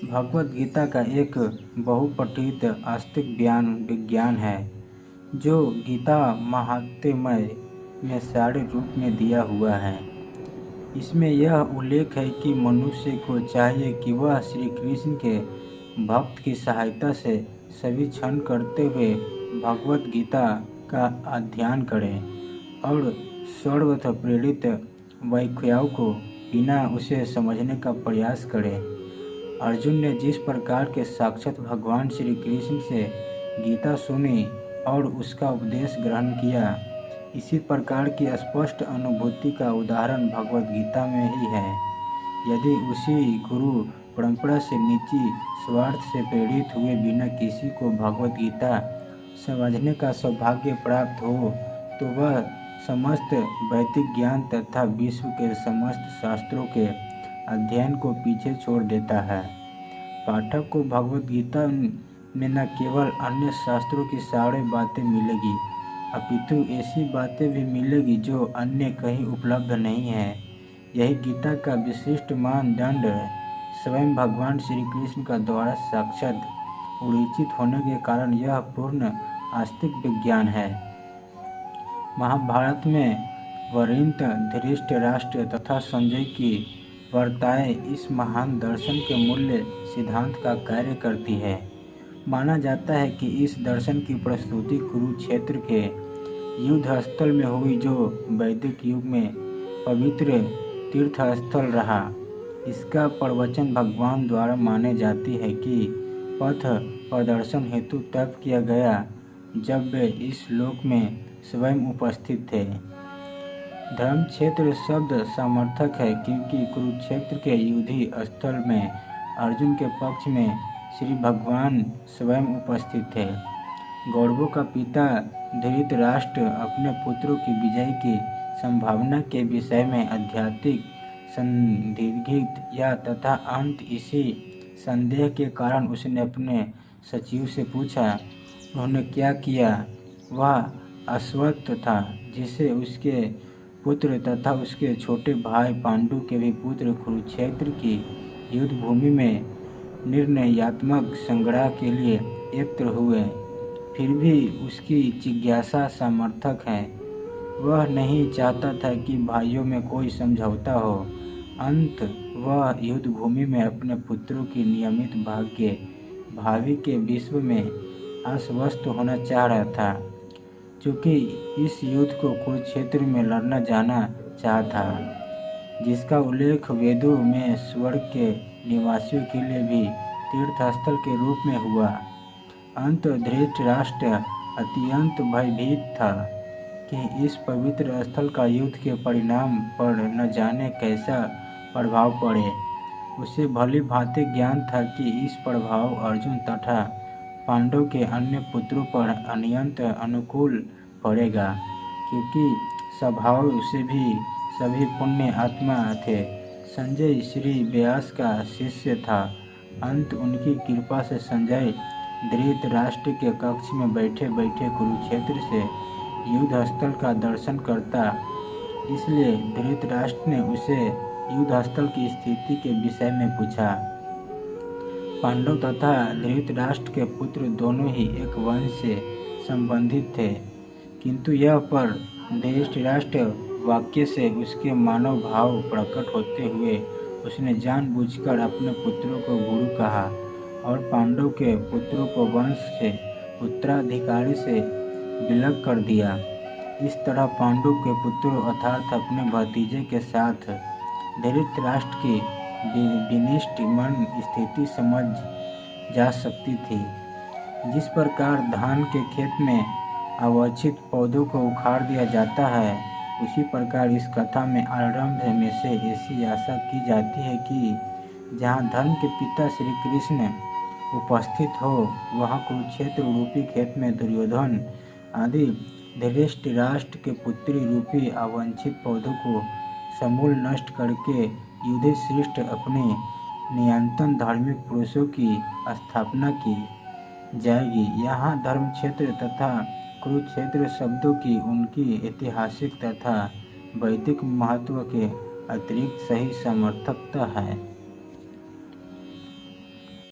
भगवद गीता का एक बहुपठित आस्तिक विज्ञान है जो गीता महात्म्य में सारे रूप में दिया हुआ है। इसमें यह उल्लेख है कि मनुष्य को चाहिए कि वह श्री कृष्ण के भक्त की सहायता से सभी क्षण करते हुए भगवद गीता का अध्ययन करे और सर्वथा प्रेरित व्याख्याओं को बिना उसे समझने का प्रयास करे। अर्जुन ने जिस प्रकार के साक्षात भगवान श्री कृष्ण से गीता सुनी और उसका उपदेश ग्रहण किया, इसी प्रकार की स्पष्ट अनुभूति का उदाहरण भगवद गीता में ही है। यदि उसी गुरु परंपरा से निजी स्वार्थ से प्रेरित हुए बिना किसी को भगवद गीता समझने का सौभाग्य प्राप्त हो तो वह समस्त वैदिक ज्ञान तथा विश्व के समस्त शास्त्रों के अध्ययन को पीछे छोड़ देता है। पाठक को भगवद गीता में न केवल अन्य शास्त्रों की सारी बातें मिलेगी अपितु ऐसी बातें भी मिलेगी जो अन्य कहीं उपलब्ध नहीं है। यही गीता का विशिष्ट मानदंड स्वयं भगवान श्री कृष्ण का द्वारा साक्षात उल्लिखित होने के कारण यह पूर्ण आस्तिक विज्ञान है। महाभारत में वरिष्ठ धृतराष्ट्र तथा संजय की वार्ताएं इस महान दर्शन के मूल्य सिद्धांत का कार्य करती है। माना जाता है कि इस दर्शन की प्रस्तुति कुरुक्षेत्र के युद्ध स्थल में हुई जो वैदिक युग में पवित्र तीर्थस्थल रहा। इसका प्रवचन भगवान द्वारा माने जाती है कि पथ प्रदर्शन हेतु तप किया गया जब वे इस लोक में स्वयं उपस्थित थे। धर्म क्षेत्र शब्द सामर्थक है क्योंकि कुरुक्षेत्र के युद्धि स्थल में अर्जुन के पक्ष में श्री भगवान स्वयं उपस्थित थे। गौरवों का पिता धृतराष्ट्र अपने पुत्रों की विजय की संभावना के विषय में आध्यात्मिक संदिग्ध या तथा अंत इसी संदेह के कारण उसने अपने सचिव से पूछा। उन्होंने क्या किया? वह अश्वत्थ था जिसे उसके पुत्र तथा उसके छोटे भाई पांडु के भी पुत्र कुरुक्षेत्र की युद्ध भूमि में निर्णयात्मक संग्राम के लिए एकत्र हुए। फिर भी उसकी जिज्ञासा सामर्थक है। वह नहीं चाहता था कि भाइयों में कोई समझौता हो। अंत वह युद्ध भूमि में अपने पुत्रों की नियमित भावी के विश्व में आश्वस्त होना चाह रहा था, क्योंकि इस युद्ध को कुरुक्षेत्र में लड़ना जाना चाहा था, जिसका उल्लेख वेदों में स्वर्ग के निवासियों के लिए भी तीर्थस्थल के रूप में हुआ। अंत धृतराष्ट्र अत्यंत भयभीत था कि इस पवित्र स्थल का युद्ध के परिणाम पर न जाने कैसा प्रभाव पड़े। उसे भली भांति ज्ञान था कि इस प्रभाव अर्जुन तथा पांडव के अन्य पुत्रों पर अत्यंत अनुकूल पड़ेगा, क्योंकि स्वभाव से भी सभी पुण्य आत्मा थे। संजय श्री व्यास का शिष्य था। अंत उनकी कृपा से संजय धृतराष्ट्र के कक्ष में बैठे बैठे कुरुक्षेत्र से युद्ध स्थल का दर्शन करता। इसलिए धृतराष्ट्र ने उसे युद्ध स्थल की स्थिति के विषय में पूछा। पांडव तथा धृतराष्ट्र के पुत्र दोनों ही एक वंश से संबंधित थे, किंतु यह पर धृतराष्ट्र वाक्य से उसके मानव भाव प्रकट होते हुए उसने जानबूझकर अपने पुत्रों को गुरु कहा और पांडव के पुत्रों को वंश से उत्तराधिकारी से विलग कर दिया। इस तरह पांडु के पुत्रों अर्थात अपने भतीजे के साथ धृतराष्ट्र की विनिष्ट मन स्थिति समझ जा सकती थी। जिस प्रकार धान के खेत में अवांछित पौधों को उखाड़ दिया जाता है, उसी प्रकार इस कथा में आरंभ में से ऐसी आशा की जाती है कि जहाँ धर्म के पिता श्री कृष्ण उपस्थित हो, वहाँ कुरुक्षेत्र रूपी खेत में दुर्योधन आदि धृतराष्ट्र के पुत्री रूपी अवांछित पौधों को समूल नष्ट करके युधिष्ठिर अपने नियंत्रण धार्मिक पुरुषों की स्थापना की जाएगी। यहाँ धर्म क्षेत्र तथा कुरुक्षेत्र शब्दों की उनकी ऐतिहासिक तथा वैदिक महत्व के अतिरिक्त सही समर्थकता है।